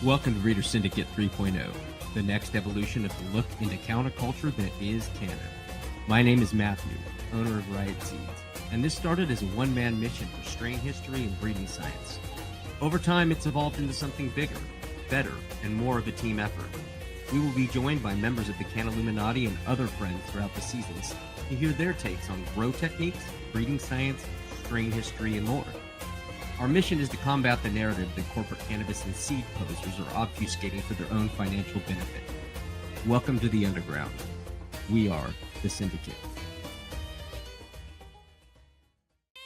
Welcome to Reader Syndicate 3.0, the next evolution of the look into counterculture that is cannabis. My name is Matthew, owner of Riot Seeds, and this started as a one-man mission for strain history and breeding science. Over time, it's evolved into something bigger, better, and more of a team effort. We will be joined by members of the Cannaluminati and other friends throughout the seasons to hear their takes on grow techniques, breeding science, strain history, and more. Our mission is to combat the narrative that corporate cannabis and seed posers are obfuscating for their own financial benefit. Welcome to the underground. We are the Syndicate.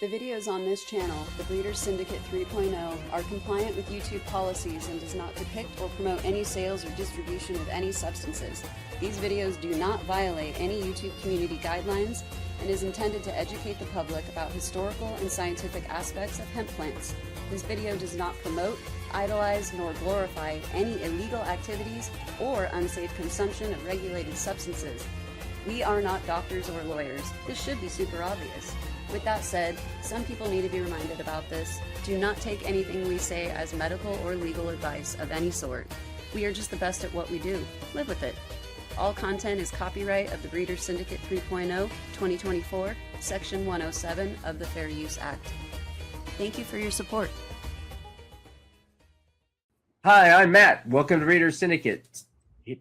The videos on this channel, the Breeder Syndicate 3.0, are compliant with YouTube policies and does not depict or promote any sales or distribution of any substances. These videos do not violate any YouTube community guidelines and is intended to educate the public about historical and scientific aspects of hemp plants. This video does not promote, idolize, nor glorify any illegal activities or unsafe consumption of regulated substances. We are not doctors or lawyers. This should be super obvious. With that said, some people need to be reminded about this. Do not take anything we say as medical or legal advice of any sort. We are just the best at what we do. Live with it. All content is copyright of the Breeder Syndicate 3.0, 2024, Section 107 of the Fair Use Act. Thank you for your support. Hi, I'm Matt. Welcome to Reader Syndicate.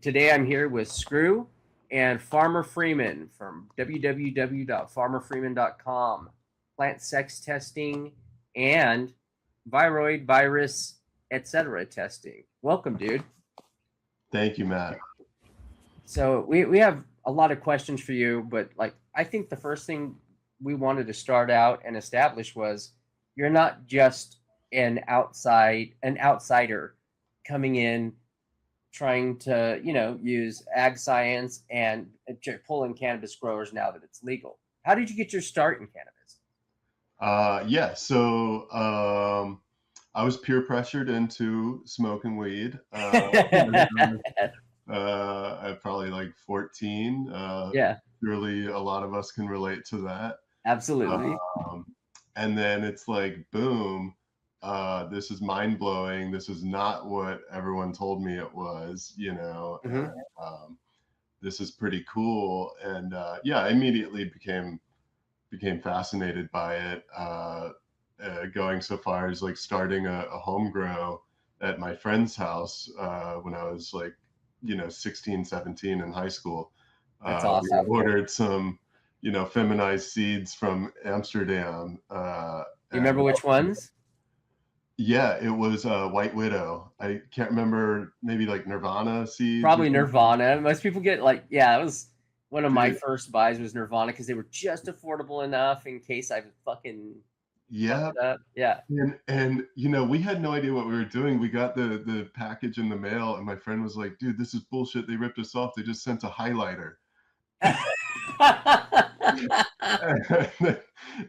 Today I'm here with Screw and Farmer Freeman from www.farmerfreeman.com. Plant sex testing and Viroid virus, etc. testing. Welcome, dude. Thank you, Matt. So we have a lot of questions for you, but I think the first thing we wanted to start out and establish was you're not just an outsider coming in trying to, use ag science and pull in cannabis growers now that it's legal. How did you get your start in cannabis? So I was peer pressured into smoking weed. I'm probably 14. Yeah. Surely a lot of us can relate to that. Absolutely. And then it's boom, this is mind blowing. This is not what everyone told me it was, Mm-hmm. This is pretty cool. And I immediately became fascinated by it, going so far as starting a home grow at my friend's house when I was 16, 17 in high school. That's awesome. We ordered some, feminized seeds from Amsterdam. You remember which ones? Yeah, it was White Widow. I can't remember, maybe Nirvana seeds. Probably Nirvana. Most people get it was one of my first buys was Nirvana because they were just affordable enough in case I fucking yeah. Yeah. And we had no idea what we were doing. We got the package in the mail and my friend was like, dude, this is bullshit. They ripped us off. They just sent a highlighter.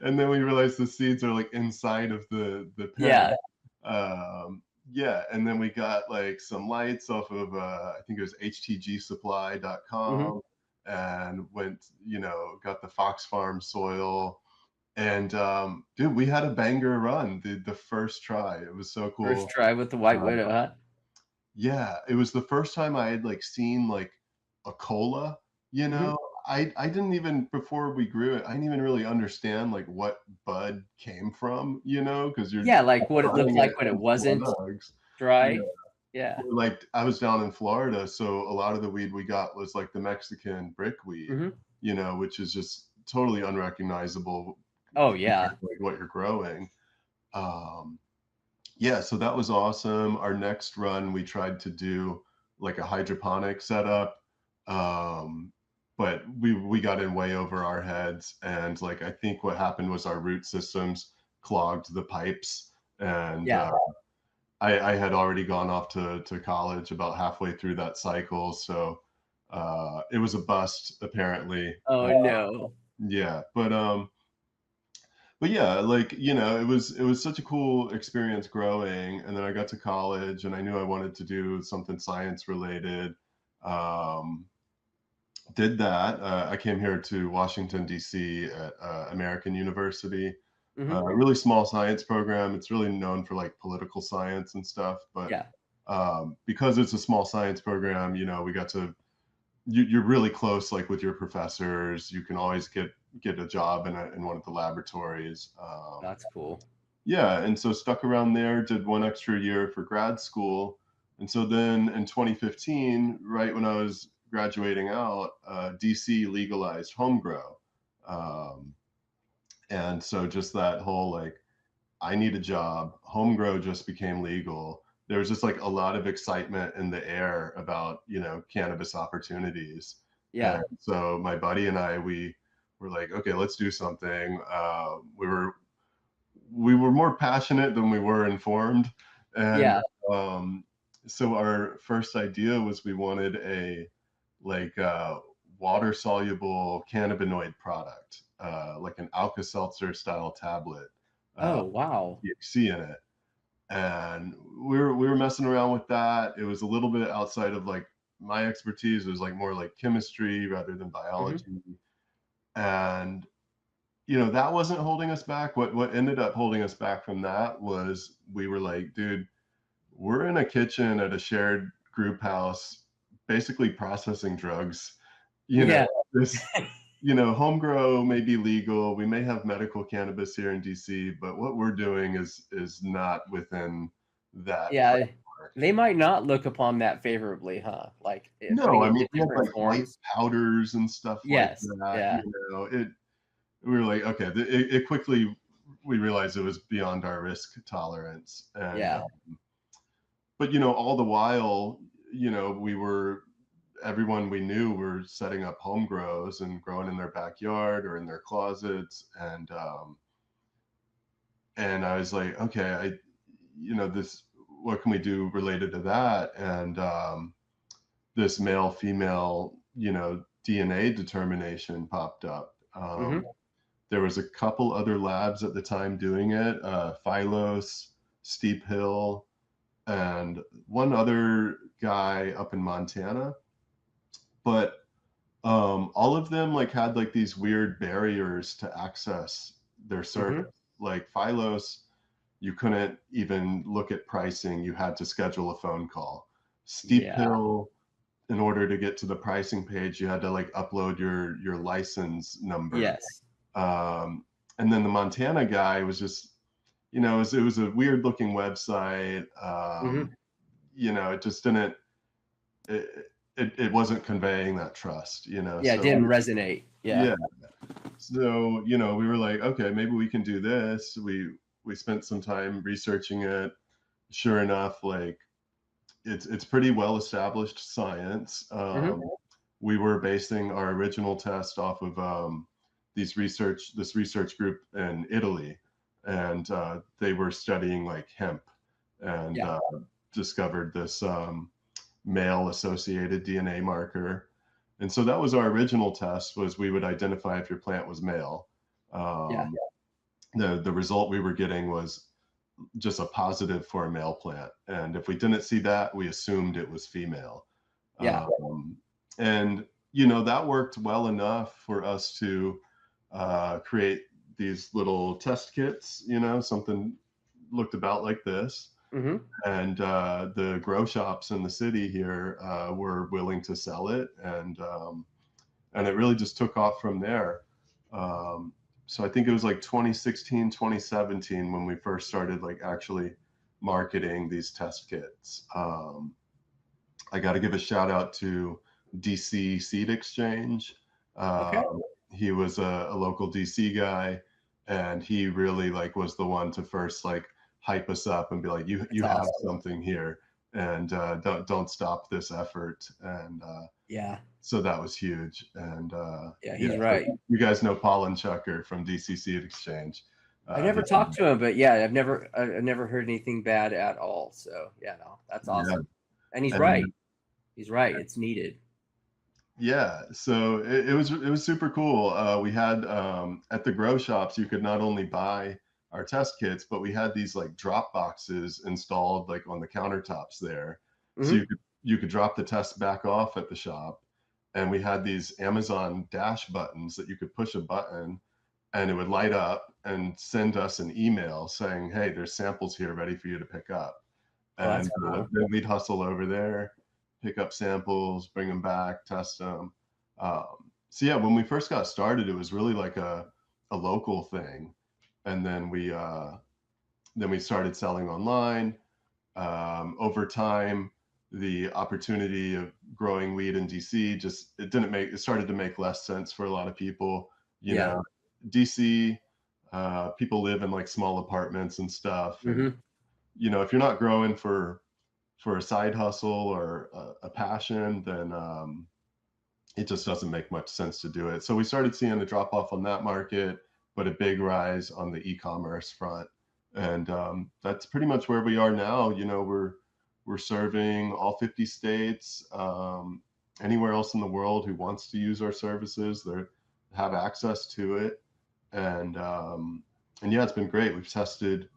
And then we realized the seeds are inside of the pen. And then we got some lights off of I think it was htgsupply.com and went, got the Fox Farm soil. And dude, we had a banger run the first try. It was so cool. First try with the White Widow, huh? Yeah, it was the first time I had seen a cola, I didn't even, before we grew it, I didn't even really understand what bud came from, because you're what it looked like when it wasn't dry. Yeah. I was down in Florida, so a lot of the weed we got was the Mexican brickweed, which is just totally unrecognizable. Oh yeah. What you're growing. So that was awesome. Our next run, we tried to do a hydroponic setup. But we got in way over our heads. And I think what happened was our root systems clogged the pipes. And I had already gone off to college about halfway through that cycle. So it was a bust apparently. Oh no. Yeah. But yeah, it was such a cool experience growing. And then I got to college and I knew I wanted to do something science related. Did that. I came here to Washington, D.C. at American University. A really small science program. It's really known for political science and stuff. But because it's a small science program, you know, we got to, you're really close, like with your professors. You can always get a job in one of the laboratories. That's cool. Yeah, and so stuck around there, did 1 extra year for grad school. And so then in 2015, right when I was graduating out, DC legalized home grow. And so just that whole like, I need a job, home grow just became legal. There was just like a lot of excitement in the air about, you know, cannabis opportunities. Yeah. And so my buddy and I, we were like, okay, let's do something. We were more passionate than we were informed. And Yeah. So our first idea was we wanted a like water soluble cannabinoid product, like an Alka-Seltzer style tablet. Oh, wow. THC in it. And we were messing around with that. It was a little bit outside of like my expertise. It was like more like chemistry rather than biology. And you know, that wasn't holding us back. What ended up holding us back from that was we were like, dude, we're in a kitchen at a shared group house, basically processing drugs. You know, this, you know, home grow may be legal. We may have medical cannabis here in DC, but what we're doing is not within that. Yeah. framework. They might not look upon that favorably, huh? Like No, I mean, we have different like white forms. powders and stuff Yes. like that. Yeah. You know, we were like, okay, it quickly, we realized it was beyond our risk tolerance. And, Yeah. but, you know, all the while, you know, everyone we knew were setting up home grows and growing in their backyard or in their closets. And I was like, okay, you know, what can we do related to that? And this male female, you know, DNA determination popped up. There was a couple other labs at the time doing it, Phylos, Steep Hill, and one other guy up in Montana. But all of them like had like these weird barriers to access their service. Like Phylos, you couldn't even look at pricing. You had to schedule a phone call. Steep Hill, in order to get to the pricing page, you had to like upload your license number. Yes. And then the Montana guy was just, you know, it was a weird looking website. You know, it just didn't, it wasn't conveying that trust, you know. Yeah, so, it didn't resonate. Yeah. So, you know, we were like, okay, maybe we can do this. We spent some time researching it. Sure enough, like it's pretty well established science. We were basing our original test off of this research group in Italy, and they were studying like hemp and discovered this male associated DNA marker. And so that was our original test, was we would identify if your plant was male. The result we were getting was just a positive for a male plant. And if we didn't see that, we assumed it was female. And, you know, that worked well enough for us to create these little test kits, you know, something looked about like this. And the grow shops in the city here were willing to sell it. And it really just took off from there. So I think it was like 2016, 2017 when we first started like actually marketing these test kits. I got to give a shout out to DC Seed Exchange. He was a local DC guy, and he really like was the one to first like hype us up and be like, you have something here, and don't stop this effort. And so that was huge. And he's right. You guys know Paul and Chucker from DC Seed Exchange. I never talked to him, but I've never heard anything bad at all. So no, that's awesome. And he's right. He's right. It's needed. Yeah, so it was super cool. We had at the grow shops, you could not only buy our test kits, but we had these like drop boxes installed like on the countertops there. So you could drop the test back off at the shop, and we had these Amazon Dash buttons that you could push a button and it would light up and send us an email saying, hey, there's samples here ready for you to pick up. Oh, that's and cool. then we'd hustle over there, pick up samples, bring them back, test them. So yeah, when we first got started, it was really like a local thing, and then we started selling online. Over time, the opportunity of growing weed in DC just it started to make less sense for a lot of people. You Yeah. know, DC, people live in like small apartments and stuff, and Hmm. if you're not growing for a side hustle or a passion, then it just doesn't make much sense to do it. So we started seeing a drop off on that market, but a big rise on the e-commerce front, and that's pretty much where we are now. We're serving all 50 states. Anywhere else in the world who wants to use our services, they have access to it, and yeah, it's been great. We've tested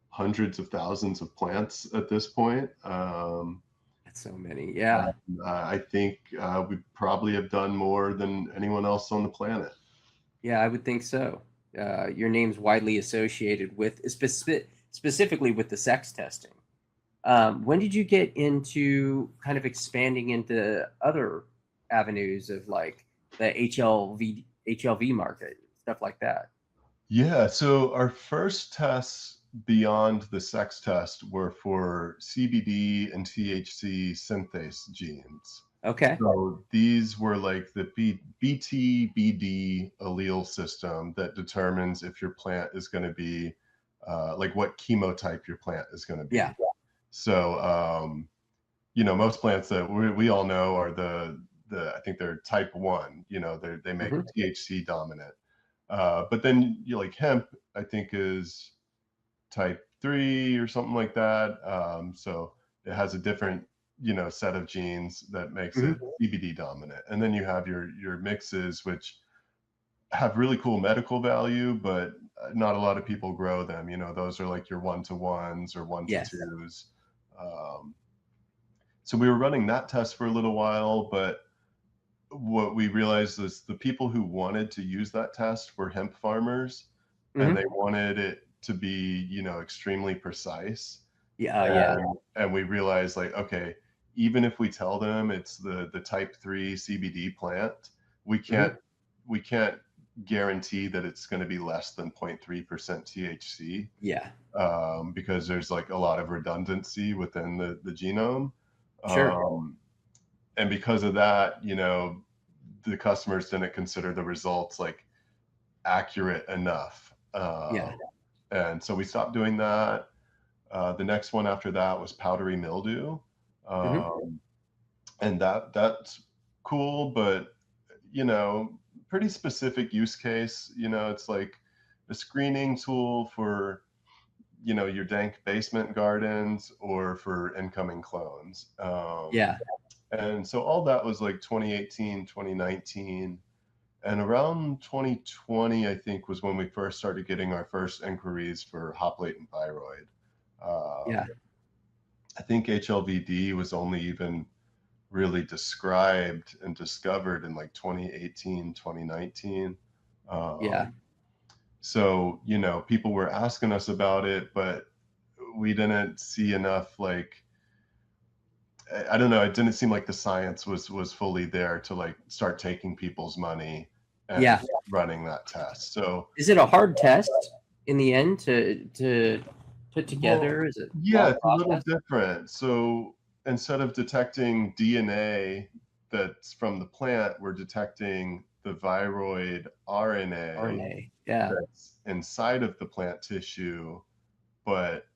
hundreds of thousands of plants at this point. That's so many. Yeah. I think we probably have done more than anyone else on the planet. Yeah, I would think so. Your name's widely associated with specifically with the sex testing. When did you get into kind of expanding into other avenues of like the HLV market, stuff like that? Yeah, so our first tests beyond the sex test were for CBD and THC synthase genes. Okay. So these were like the BT-BD allele system that determines if your plant is going to be like what chemotype your plant is going to be. Yeah. So most plants that we all know are the I think they're type 1. They make Hmm. THC dominant. But then like hemp, I think is type 3 or something like that. So it has a different, set of genes that makes Hmm. it CBD dominant. And then you have your mixes, which have really cool medical value, but not a lot of people grow them. Those are like your 1-to-1s or Yes. 1-to-2s. Um, so we were running that test for a little while, but what we realized is the people who wanted to use that test were hemp farmers, and Hmm. they wanted it to be, extremely precise. Yeah. Yeah. And we realized like, okay, even if we tell them it's the type 3 CBD plant, we can't Hmm. we can't guarantee that it's going to be less than 0.3% THC, Yeah. because there's like a lot of redundancy within the genome. Sure. And because of that, the customers didn't consider the results like accurate enough. Yeah. And so we stopped doing that. The next one after that was powdery mildew. Hmm. Um, and that's cool, but pretty specific use case. It's like a screening tool for your dank basement gardens or for incoming clones. Yeah. And so all that was like 2018, 2019. And around 2020, I think, was when we first started getting our first inquiries for hop latent thyroid. Yeah. I think HLVD was only even really described and discovered in like 2018, 2019. Yeah. So, people were asking us about it, but we didn't see enough like I don't know, it didn't seem like the science was fully there to like start taking people's money and Yeah. running that test. So Is it a hard test in the end to put well, together? Is it a yeah, long it's a little process? different. So instead of detecting DNA that's from the plant, we're detecting the viroid RNA RNA. Yeah. that's inside of the plant tissue, but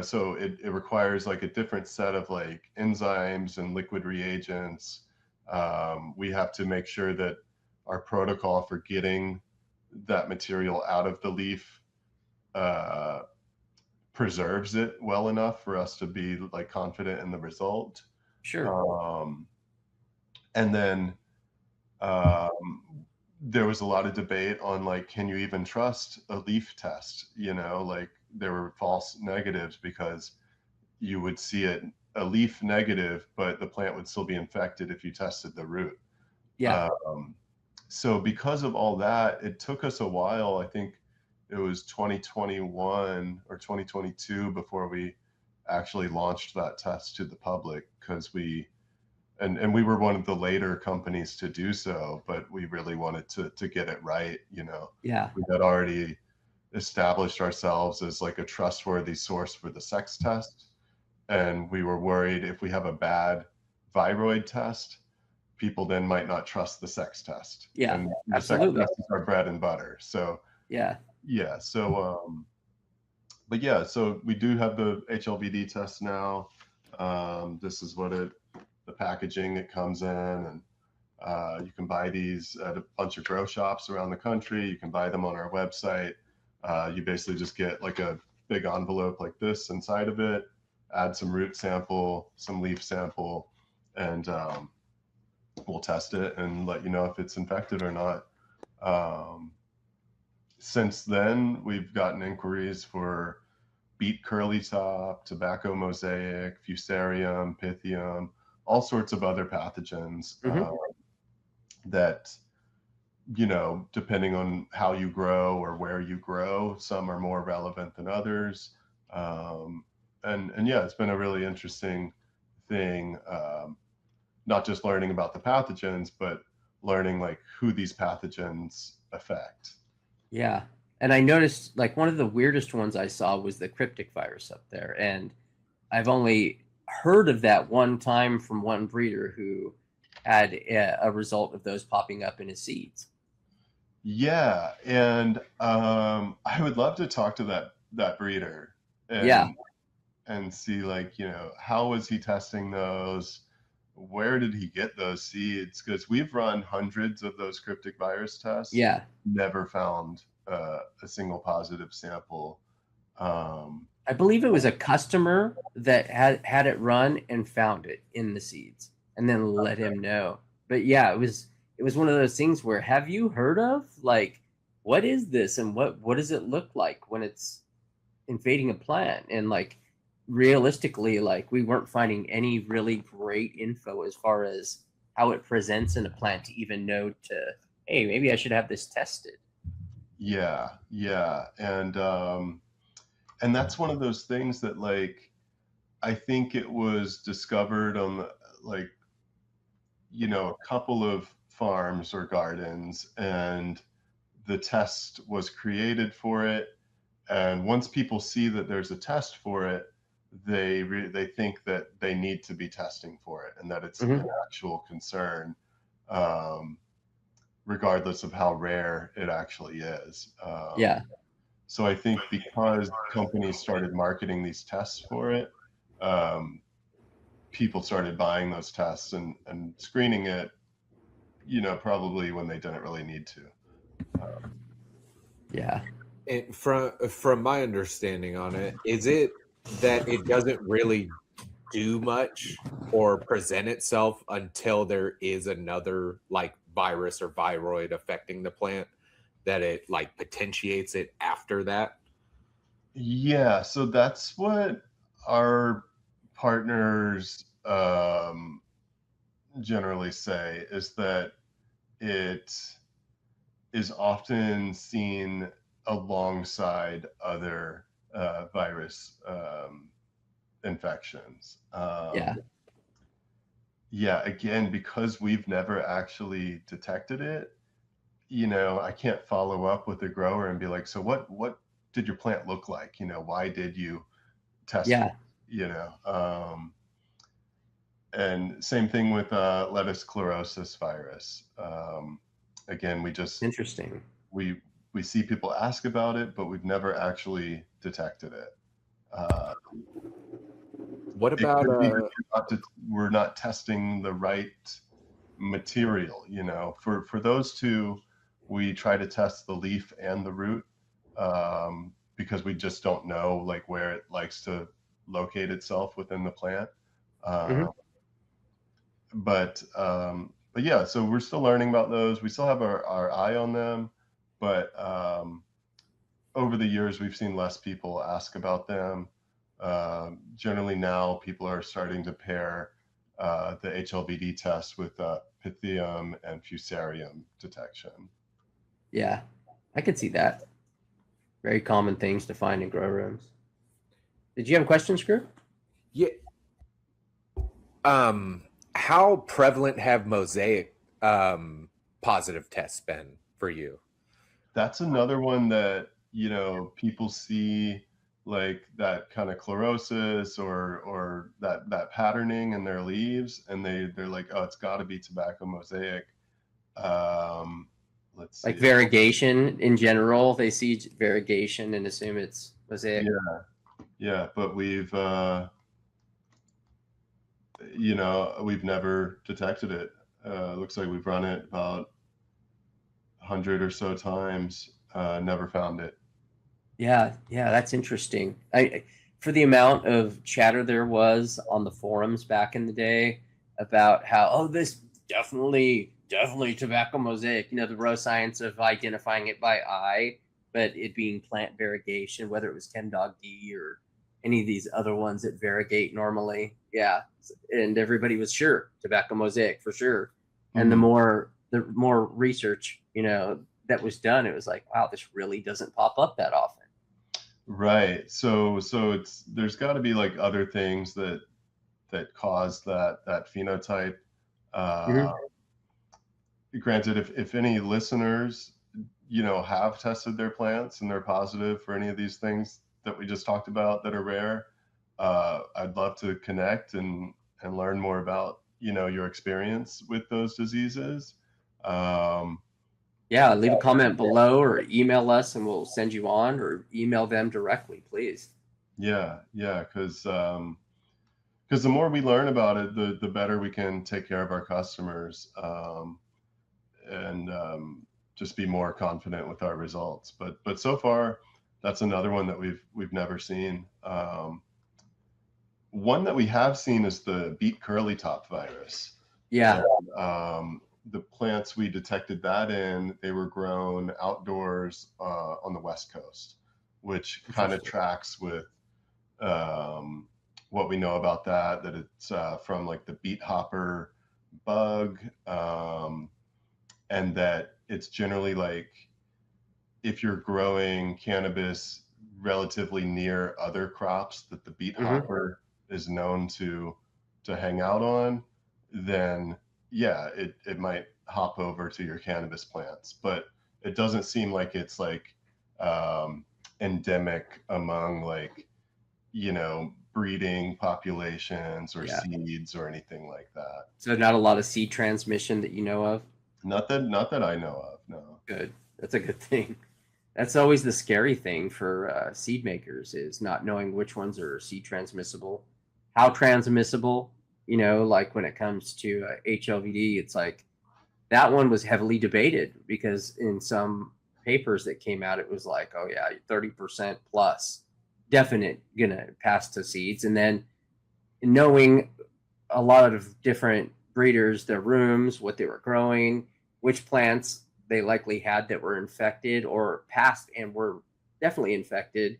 so it requires like a different set of like enzymes and liquid reagents. We have to make sure that our protocol for getting that material out of the leaf uh, preserves it well enough for us to be like confident in the result. Sure. Um, and then um, there was a lot of debate on like, can you even trust a leaf test? Like there were false negatives because you would see a leaf negative, but the plant would still be infected if you tested the root. Yeah. Um, so because of all that, it took us a while. I think it was 2021 or 2022 before we actually launched that test to the public, because we were one of the later companies to do so, but we really wanted to get it right. Yeah. We had already established ourselves as like a trustworthy source for the sex test, and we were worried if we have a bad Viroid test, people then might not trust the sex test. Yeah, And the absolutely. sex test is our bread and butter. So Yeah. But yeah, so we do have the HLVD test now. This is what the packaging it comes in, and you can buy these at a bunch of grow shops around the country. You can buy them on our website. You basically just get like a big envelope like this inside of it, add some root sample, some leaf sample, and we'll test it and let you know if it's infected or not. Since then, we've gotten inquiries for beet curly top, tobacco mosaic, fusarium, pythium, all sorts of other pathogens that, depending on how you grow or where you grow, some are more relevant than others. And yeah, it's been a really interesting thing, not just learning about the pathogens, but learning like who these pathogens affect. Yeah. And I noticed like one of the weirdest ones I saw was the cryptic virus up there. And I've only heard of that one time from one breeder who had a result of those popping up in his seeds. Yeah. And I would love to talk to that breeder and see like, how was he testing those? Where did he get those seeds? Because we've run hundreds of those cryptic virus tests. Yeah. Never found a single positive sample. I believe it was a customer that had it run and found it in the seeds and then let him know. But yeah, it was one of those things where, have you heard of like, what is this and what does it look like when it's invading a plant? And like, realistically, like we weren't finding any really great info as far as how it presents in a plant to even know to, hey, maybe I should have this tested. Yeah. And that's one of those things that like, I think it was discovered on like, a couple of farms or gardens, and the test was created for it. And once people see that there's a test for it, they think that they need to be testing for it and that it's an actual concern, regardless of how rare it actually is. So I think because companies started marketing these tests for it, people started buying those tests and screening it, probably when they didn't really need to. And from my understanding on it, is it that it doesn't really do much or present itself until there is another like virus or viroid affecting the plant, that it like potentiates it after that? Yeah, so that's what our partners generally say, is that it is often seen alongside other virus infections. Yeah, again, because we've never actually detected it, I can't follow up with the grower and be like, so what did your plant look like? Why did you test it? And same thing with lettuce chlorosis virus. Again, we just interesting. We see people ask about it, but we've never actually detected it. What about we're not testing the right material? For those two, we try to test the leaf and the root, because we just don't know like where it likes to locate itself within the plant. But yeah, so we're still learning about those. We still have our eye on them, but over the years we've seen less people ask about them. Generally now people are starting to pair the HLVD test with pythium and fusarium detection. Yeah, I could see that. Very common things to find in grow rooms. Did you have a question, Screw? Yeah. How prevalent have mosaic positive tests been for you? That's another one that, people see like that kind of chlorosis or that patterning in their leaves, and they're like, oh, it's got to be tobacco mosaic. Um, let's Like see. variegation in general, they see variegation and assume it's mosaic. Yeah, but we've we've never detected it. Looks like we've run it about 100 or so times, never found it. Yeah, that's interesting. For the amount of chatter there was on the forums back in the day about how, oh, this definitely tobacco mosaic, the raw science of identifying it by eye, but it being plant variegation, whether it was Ken Dog D or any of these other ones that variegate normally. Yeah. And everybody was sure tobacco mosaic for sure. And the more research, that was done, it was like, wow, this really doesn't pop up that often. Right. So there's got to be like other things that cause that phenotype. Granted, if any listeners, have tested their plants and they're positive for any of these things that we just talked about that are rare, I'd love to connect and learn more about, your experience with those diseases. Yeah, leave a comment below or email us and we'll send you on, or email them directly, please. Yeah, because the more we learn about it, the better we can take care of our customers, and just be more confident with our results. But so far, that's another one that we've never seen. One that we have seen is the beet curly top virus. Yeah. And, the plants we detected that in, they were grown outdoors on the West Coast, which kind of tracks with what we know about that it's from like the beet hopper bug, and that it's generally like if you're growing cannabis relatively near other crops that the beet hopper is known to hang out on, then yeah, it might hop over to your cannabis plants. But it doesn't seem like it's like endemic among like, breeding populations or seeds or anything like that. So not a lot of seed transmission that you know of? Not that I know of, no. Good. That's a good thing. That's always the scary thing for seed makers, is not knowing which ones are seed transmissible, how transmissible. Like when it comes to HLVD, it's like that one was heavily debated because in some papers that came out, it was like, oh yeah, 30% plus definite gonna pass to seeds. And then knowing a lot of different breeders, their rooms, what they were growing, which plants they likely had that were infected or passed and were definitely infected,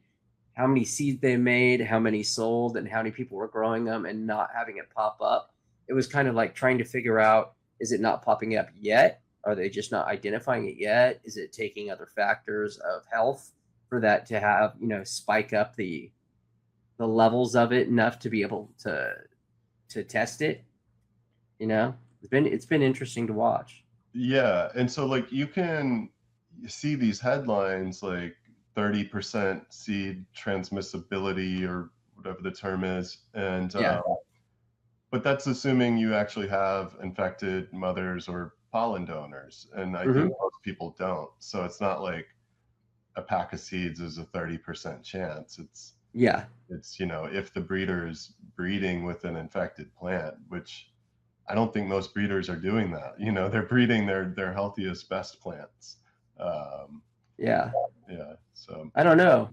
how many seeds they made, how many sold, and how many people were growing them and not having it pop up. It was kind of like trying to figure out, is it not popping up yet? Are they just not identifying it yet? Is it taking other factors of health for that to have, spike up the levels of it enough to be able to test it? It's been interesting to watch. Yeah, and so like you can see these headlines like 30% seed transmissibility or whatever the term is, and but that's assuming you actually have infected mothers or pollen donors, and I think most people don't. So it's not like a pack of seeds is a 30% chance. It's if the breeder is breeding with an infected plant, which I don't think most breeders are doing that. They're breeding their healthiest, best plants. Yeah. So I don't know.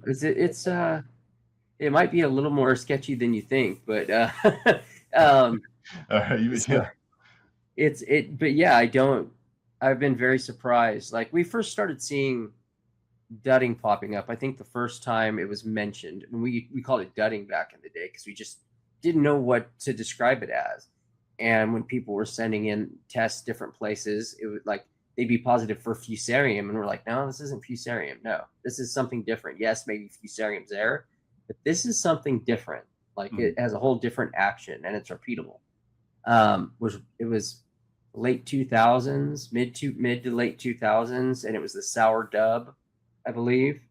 It might be a little more sketchy than you think, but but yeah, I've been very surprised. Like we first started seeing dudding popping up. I think the first time it was mentioned, and we called it dudding back in the day because we just didn't know what to describe it as. And when people were sending in tests different places, it was like they'd be positive for fusarium, and we're like, no, this isn't fusarium. No, this is something different. Yes, maybe fusarium's there, but this is something different. Like Mhm. it has a whole different action and it's repeatable. It was late 2000s, mid to late 2000s, and it was the Sour Dub, I believe,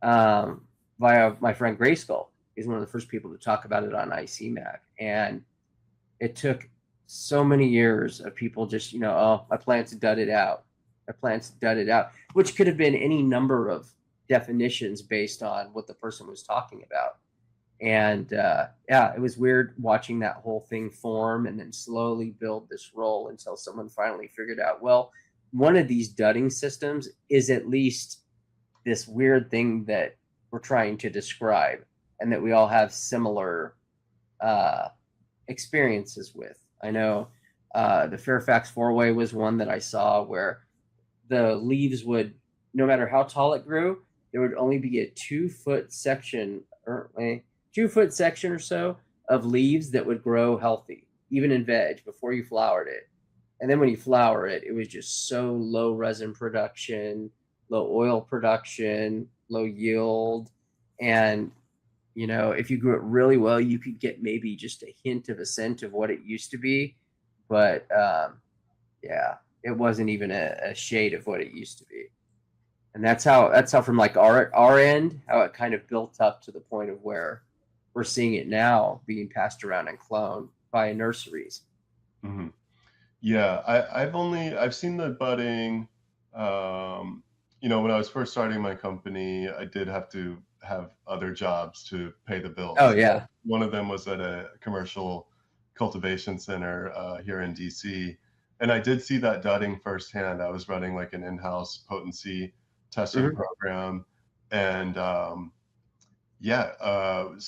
via my friend Grayskull. He's one of the first people to talk about it on ICMAC, and it took so many years of people just, oh, my plants dudded out. My plants dudded out, which could have been any number of definitions based on what the person was talking about. And yeah, it was weird watching that whole thing form and then slowly build this role until someone finally figured out, well, one of these dudding systems is at least this weird thing that we're trying to describe and that we all have similar experiences with. I know the Fairfax four-way was one that I saw where the leaves would, no matter how tall it grew, there would only be a 2-foot section or a 2-foot section or so of leaves that would grow healthy, even in veg, before you flowered it. And then when you flower it, it was just so low resin production, low oil production, low yield. And, if you grew it really well, you could get maybe just a hint of a scent of what it used to be. But yeah, it wasn't even a shade of what it used to be. And that's how from like our end, how it kind of built up to the point of where we're seeing it now being passed around and cloned by nurseries. Mm-hmm. Yeah, I've seen the budding. When I was first starting my company, I did have to have other jobs to pay the bills. Oh yeah. One of them was at a commercial cultivation center here in DC. And I did see that dudding firsthand. I was running like an in-house potency testing program. And so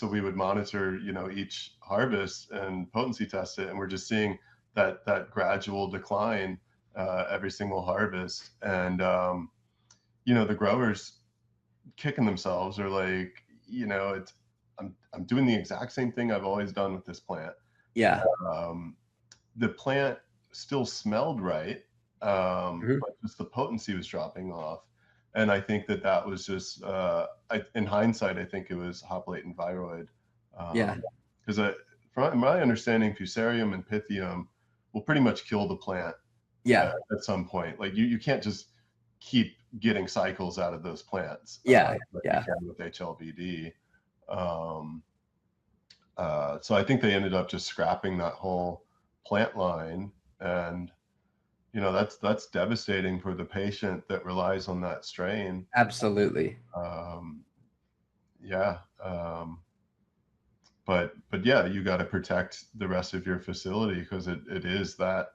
we would monitor, each harvest and potency test it. And we're just seeing that gradual decline every single harvest. And, the growers kicking themselves are like, I'm doing the exact same thing I've always done with this plant. Yeah. The plant still smelled right, but just the potency was dropping off. And I think that was just, in hindsight, I think it was hop latent viroid. Yeah. Because from my understanding, fusarium and pythium will pretty much kill the plant. Yeah. At some point, like you can't just keep getting cycles out of those plants. Yeah. Like Yeah. you can with HLVD. So I think they ended up just scrapping that whole plant line, and that's devastating for the patient that relies on that strain. Absolutely. Yeah. But yeah, you got to protect the rest of your facility because it is that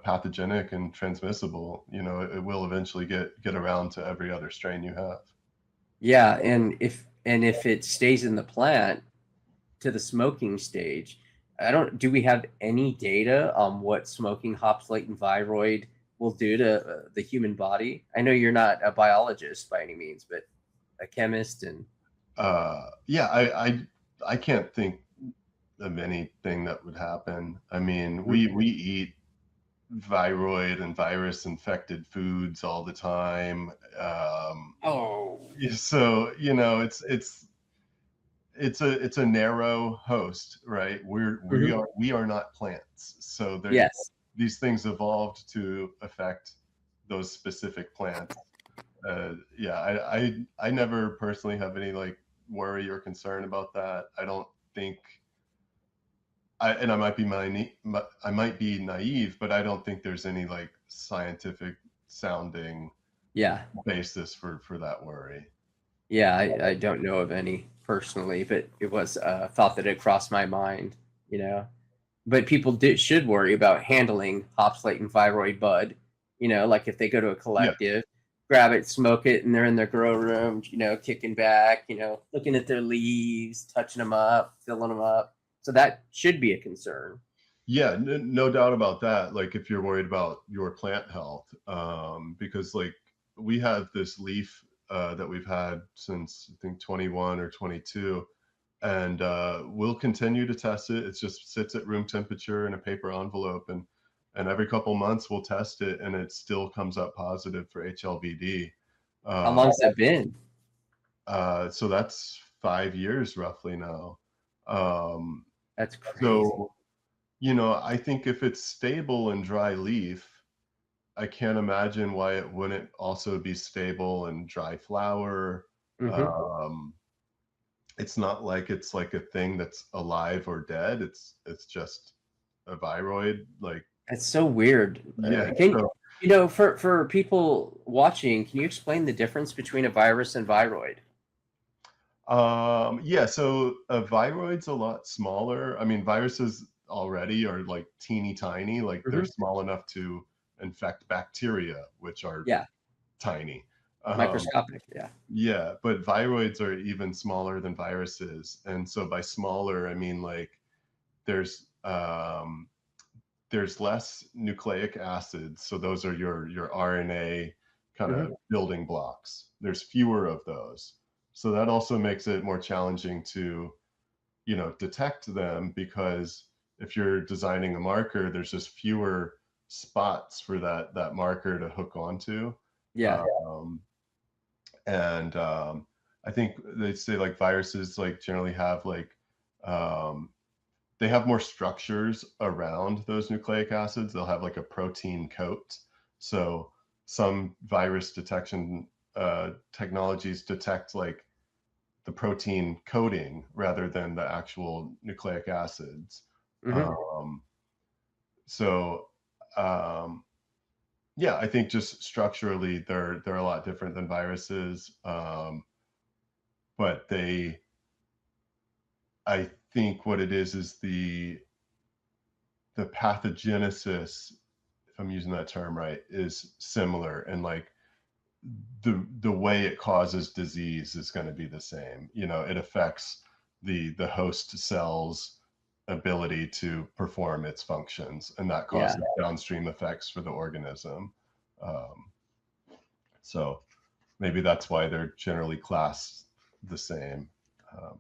pathogenic and transmissible. It will eventually get around to every other strain you have. Yeah, and if it stays in the plant to the smoking stage, do we have any data on what smoking hops latent viroid will do to the human body? I know you're not a biologist by any means, but a chemist. And I can't think of anything that would happen. I mean, we eat viroid and virus infected foods all the time. So it's a narrow host, right? We are not plants. So yes. These things evolved to affect those specific plants. I never personally have any like worry or concern about that. I don't think I might be naive, but I don't think there's any like scientific sounding basis for that worry. Yeah, I don't know of any personally, but it was a thought that had crossed my mind, But people should worry about handling hops latent viroid bud, like if they go to a collective, grab it, smoke it, and they're in their grow room, kicking back, looking at their leaves, touching them up, filling them up. So that should be a concern. Yeah, no doubt about that. Like if you're worried about your plant health, because like we have this leaf that we've had since I think 21 or 22, and we'll continue to test it. It just sits at room temperature in a paper envelope, and every couple months we'll test it, and it still comes up positive for HLVD. How long's it been? So that's 5 years roughly now. Um, That's crazy. so, I think if it's stable in dry leaf, I can't imagine why it wouldn't also be stable in dry flower. Um, it's not like it's like a thing that's alive or dead. It's just a viroid. Like, That's so weird. yeah. For people watching, can you explain the difference between a virus and viroid? Yeah, so a viroid's a lot smaller. I mean, viruses already are like teeny tiny, like they're small enough to infect bacteria, which are Yeah, tiny. microscopic. Yeah. Yeah, but viroids are even smaller than viruses. And so by smaller, I mean like there's um there's less nucleic acids. So those are your RNA kind of building blocks. There's fewer of those. So that also makes it more challenging to, detect them, because if you're designing a marker, there's just fewer spots for that marker to hook onto. Yeah. And I think they say like viruses like generally have like um, they have more structures around those nucleic acids. They'll have like a protein coat. So some virus detection technologies detect like the protein coating rather than the actual nucleic acids. Um, so yeah, I think just structurally they're a lot different than viruses, but I think what it is the pathogenesis, if I'm using that term right, is similar, and like the way it causes disease is going to be the same. It affects the host cell's ability to perform its functions, and that causes downstream effects for the organism. Um, so maybe that's why they're generally classed the same. Um,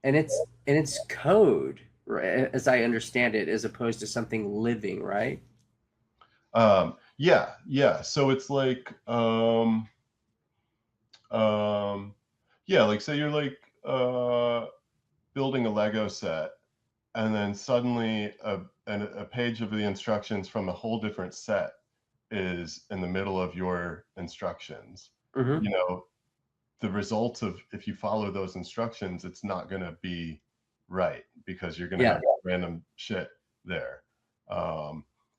And it's code, right, as I understand it, as opposed to something living, right? yeah. So it's like, yeah, like say you're like building a Lego set, and then suddenly a page of the instructions from a whole different set is in the middle of your instructions. You know, the result of if you follow those instructions, it's not going to be right, because you're going to have random shit there.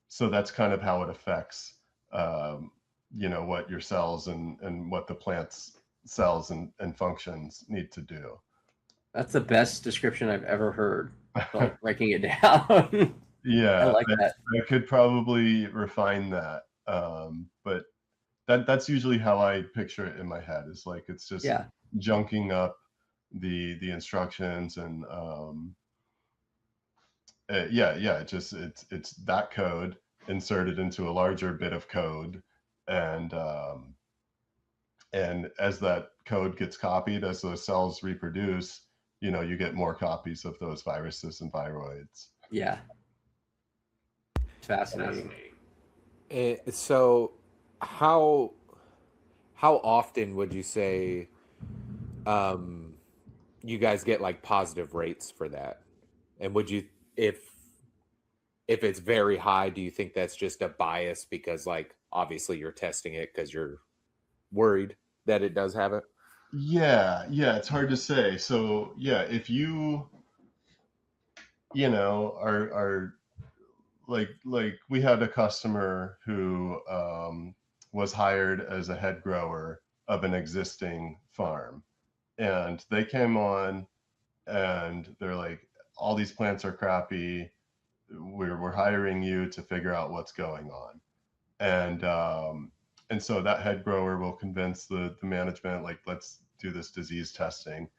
So that's kind of how it affects, what your cells and what the plant's cells and functions need to do. That's the best description I've ever heard. Like breaking it down. Yeah, I like that. I could probably refine that, but that's usually how I picture it in my head. Is like it's just junking up the instructions, and it's that code inserted into a larger bit of code, and as that code gets copied, as those cells reproduce, you get more copies of those viruses and viroids. Yeah. Fascinating. So how often would you say you guys get like positive rates for that? And would you, if it's very high, do you think that's just a bias because like obviously you're testing it because you're worried that it does have it? Yeah, it's hard to say. So yeah, if you are like we had a customer who was hired as a head grower of an existing farm, and they came on and they're like, all these plants are crappy, we're hiring you to figure out what's going on. And so that head grower will convince the management, like, let's do this disease testing.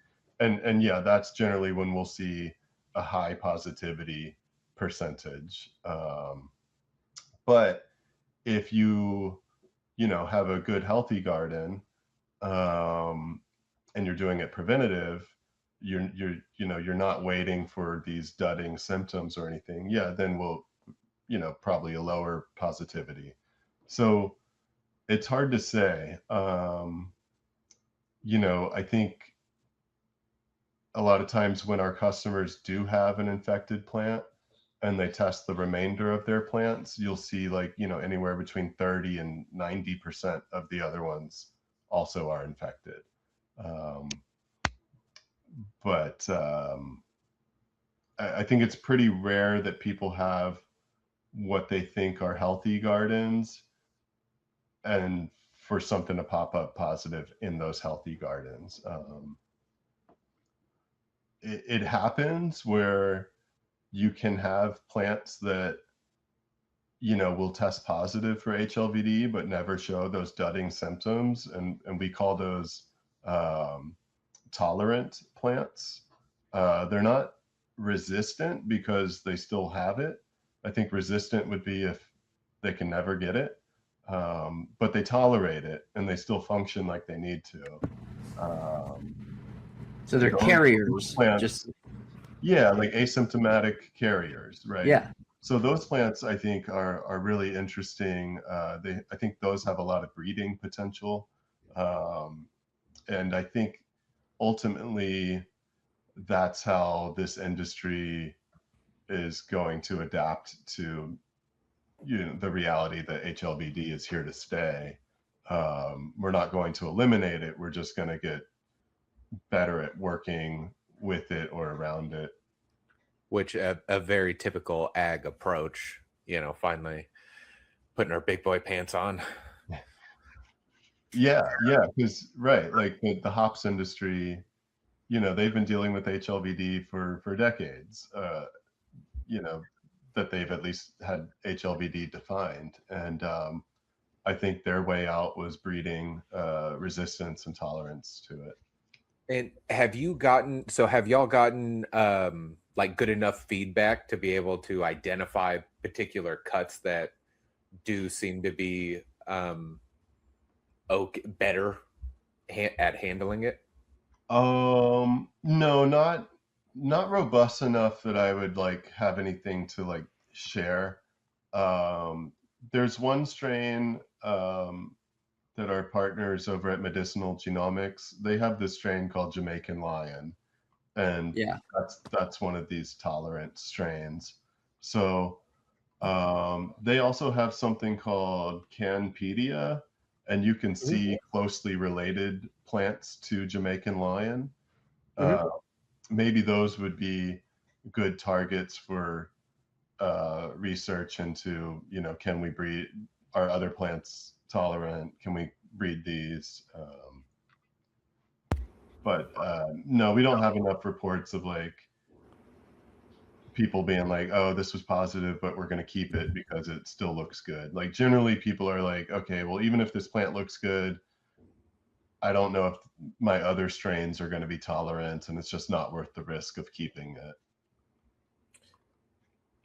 And yeah, that's generally when we'll see a high positivity percentage. But if you have a good healthy garden, and you're doing it preventative, you're not waiting for these dudding symptoms or anything, then we'll probably a lower positivity. So it's hard to say. I think a lot of times when our customers do have an infected plant and they test the remainder of their plants, you'll see like, anywhere between 30 and 90% of the other ones also are infected. But I think it's pretty rare that people have what they think are healthy gardens and for something to pop up positive in those healthy gardens. It happens where you can have plants that will test positive for HLVD but never show those dudding symptoms, and we call those tolerant plants. They're not resistant because they still have it. I think resistant would be if they can never get it, but they tolerate it and they still function like they need to. So they're carriers. Plants, yeah, like asymptomatic carriers, right? Yeah. So those plants, I think, are really interesting. I think those have a lot of breeding potential, and I think ultimately that's how this industry is going to adapt to the reality that HLBD is here to stay. We're not going to eliminate it. We're just going to get better at working with it or around it. Which a very typical ag approach, finally putting our big boy pants on. Yeah, because right, like the hops industry, they've been dealing with HLVD for decades. That they've at least had HLVD defined, and I think their way out was breeding resistance and tolerance to it. And have y'all gotten like good enough feedback to be able to identify particular cuts that do seem to be better at handling it? No, not robust enough that I would like have anything to like share. There's one strain that our partners over at Medicinal Genomics, they have this strain called Jamaican Lion, and yeah, that's one of these tolerant strains. So they also have something called Canpedia, and you can see closely related plants to Jamaican Lion. Maybe those would be good targets for research into, can we breed, are other plants tolerant? Can we breed these? But no, we don't have enough reports of like people being like, oh, this was positive, but we're going to keep it because it still looks good. Like generally people are like, okay, well, even if this plant looks good, I don't know if my other strains are going to be tolerant, and it's just not worth the risk of keeping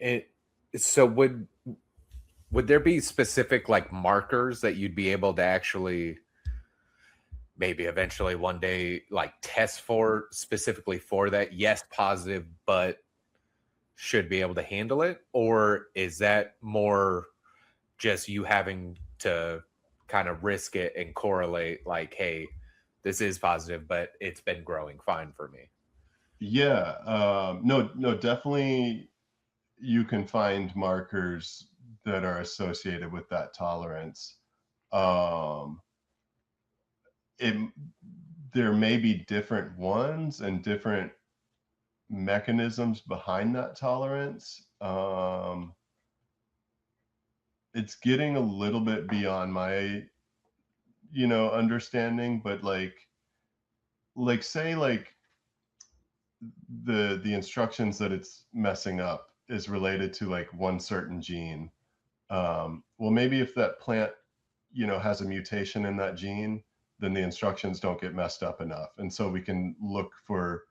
it. So would there be specific like markers that you'd be able to actually maybe eventually one day like test for specifically for that? Yes, positive, but should be able to handle it? Or is that more just you having to kind of risk it and correlate like, hey, this is positive, but it's been growing fine for me? Yeah, no, definitely you can find markers that are associated with that tolerance. There may be different ones and different mechanisms behind that tolerance. It's getting a little bit beyond my understanding, but like say like the instructions that it's messing up is related to like one certain gene. Well, maybe if that plant has a mutation in that gene, then the instructions don't get messed up enough, and so we can look for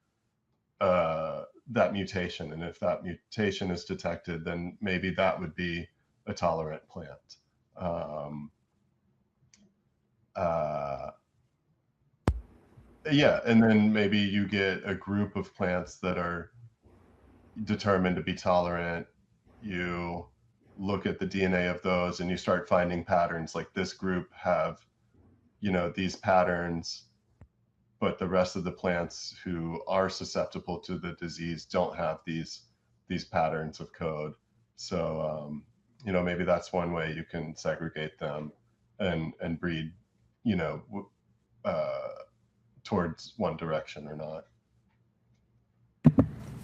that mutation, and if that mutation is detected, then maybe that would be a tolerant plant. Yeah, and then maybe you get a group of plants that are determined to be tolerant. You look at the DNA of those and you start finding patterns, like this group have these patterns, but the rest of the plants who are susceptible to the disease don't have these patterns of code. So you know, maybe that's one way you can segregate them and breed, you know, towards one direction or not.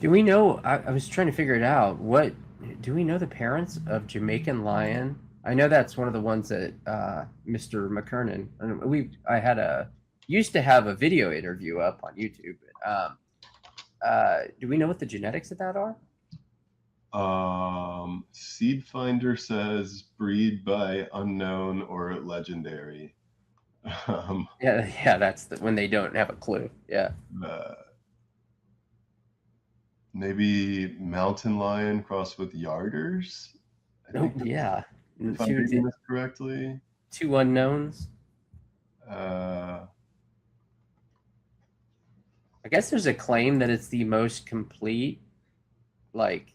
Do we know? I was trying to figure it out. What do we know the parents of Jamaican lion? I know that's one of the ones that Mr. McKernan. I used to have a video interview up on YouTube. But, do we know what the genetics of that are? Seed Finder says breed by unknown or legendary. Yeah, that's when they don't have a clue. Yeah. Maybe mountain lion crossed with yarders. Oh, yeah. If I'm reading this correctly. Two unknowns. I guess there's a claim that it's the most complete, like,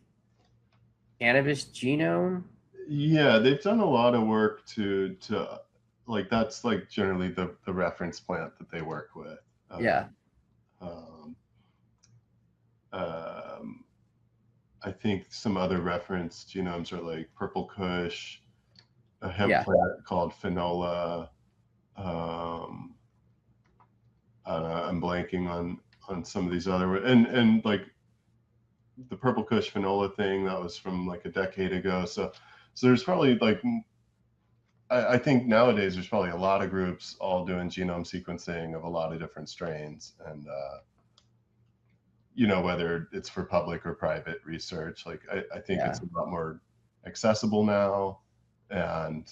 cannabis genome. Yeah, they've done a lot of work to like, that's like generally the reference plant that they work with. Yeah. I think some other reference genomes are like Purple Kush, a hemp plant called Finola. I'm blanking on some of these other, and like the Purple Kush Finola thing that was from like a decade ago. So there's probably like, I think nowadays there's probably a lot of groups all doing genome sequencing of a lot of different strains, and you know, whether it's for public or private research, like I think it's a lot more accessible now, and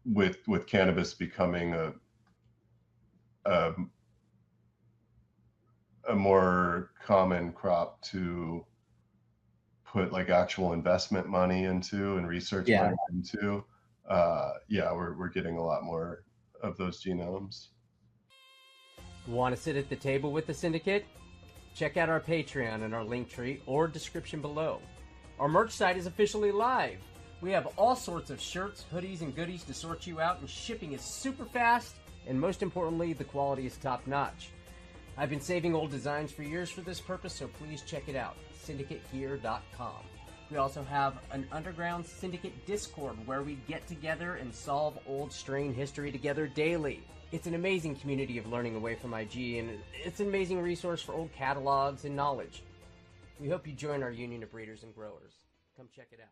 with cannabis becoming a more common crop to put like actual investment money into and research money into, we're getting a lot more of those genomes. Want to sit at the table with the Syndicate? Check out our Patreon in our link tree or description below. Our merch site is officially live. We have all sorts of shirts, hoodies, and goodies to sort you out, and shipping is super fast, and most importantly, the quality is top notch. I've been saving old designs for years for this purpose, so please check it out, syndicategear.com. We also have an underground Syndicate Discord where we get together and solve old strain history together daily. It's an amazing community of learning away from IG, and it's an amazing resource for old catalogs and knowledge. We hope you join our union of breeders and growers. Come check it out.